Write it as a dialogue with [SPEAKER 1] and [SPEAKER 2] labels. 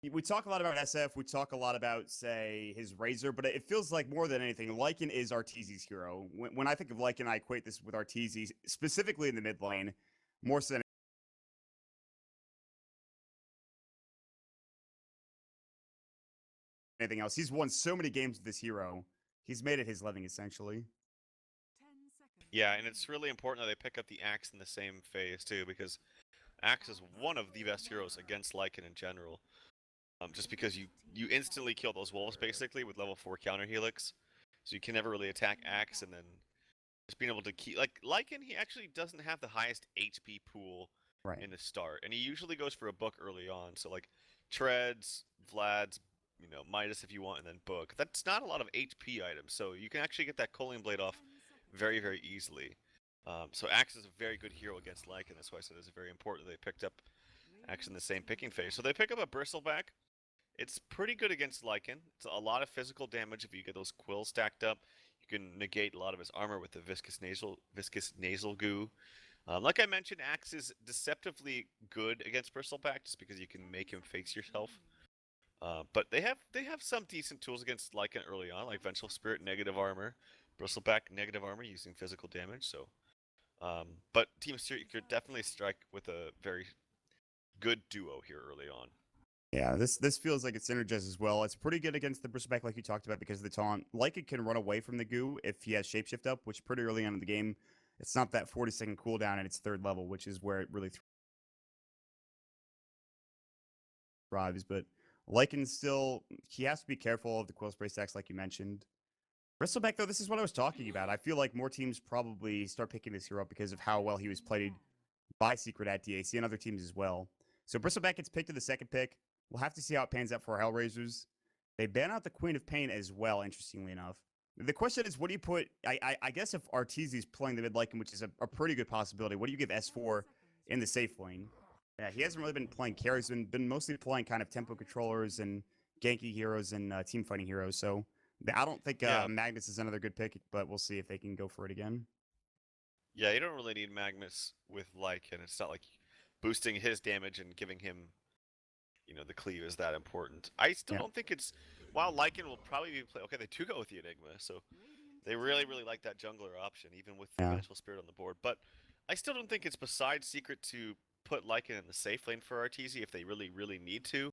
[SPEAKER 1] We talk a lot about SF. We talk a lot about, say, his Razor, but it feels like more than anything, Lycan is Arteezy's hero. When I think of Lycan, I equate this with Arteezy, specifically in the mid lane, more so than anything else. He's won so many games with this hero. He's made it his living, essentially.
[SPEAKER 2] Yeah, and it's really important that they pick up the Axe in the same phase, too, because Axe is one of the best heroes against Lycan in general. Just because you instantly kill those wolves, basically, with level 4 counter helix. So you can never really attack Axe, and then just being able to keep... Like, Lycan, he actually doesn't have the highest HP pool
[SPEAKER 1] Right.
[SPEAKER 2] in the start, and he usually goes for a book early on. So, like, Treads, Vlad's, Midas if you want, and then Book. That's not a lot of HP items, so you can actually get that Culling Blade off very, very easily. So Axe is a very good hero against Lycan. That's why I said it's very important they picked up Axe in the same picking phase. So they pick up a Bristleback. It's pretty good against Lycan. It's a lot of physical damage if you get those quills stacked up. You can negate a lot of his armor with the viscous nasal goo. Like I mentioned, Axe is deceptively good against Bristleback just because you can make him face yourself. But they have some decent tools against Lycan early on, like Vengeful Spirit, negative armor, Bristleback, negative armor using physical damage. So, but Team Spirit could definitely strike with a very good duo here early on.
[SPEAKER 1] Yeah, this feels like it's synergized as well. It's pretty good against the Bristleback, like you talked about, because of the taunt. Lycan can run away from the goo if he has Shapeshift up, which pretty early on in the game, it's not that 40-second cooldown at its third level, which is where it really thrives. But Lycan still, he has to be careful of the Quill Spray stacks, like you mentioned. Bristleback, though, this is what I was talking about. I feel like more teams probably start picking this hero up because of how well he was played by Secret at DAC and other teams as well. So Bristleback gets picked to the second pick. We'll have to see how it pans out for Hellraisers. They ban out the Queen of Pain as well, interestingly enough. The question is, what do you put... I guess if Arteezy's playing the mid Lycan, which is a pretty good possibility, what do you give S4 in the safe lane? Yeah, he hasn't really been playing carries, been mostly playing kind of tempo controllers and ganky heroes and team fighting heroes. So I don't think
[SPEAKER 2] Yeah,
[SPEAKER 1] Magnus is another good pick, but we'll see if they can go for it again.
[SPEAKER 2] yeah, you don't really need Magnus with Lycan. It's not like boosting his damage and giving him, the cleave is that important. I still
[SPEAKER 1] Yeah.
[SPEAKER 2] don't think it's... While Lycan will probably be play... Okay, they do go with the Enigma, so they really, really like that jungler option, even with the
[SPEAKER 1] Yeah.
[SPEAKER 2] Vengeful Spirit on the board. But I still don't think it's beside Secret to put Lycan in the safe lane for Arteezy if they really, really need to.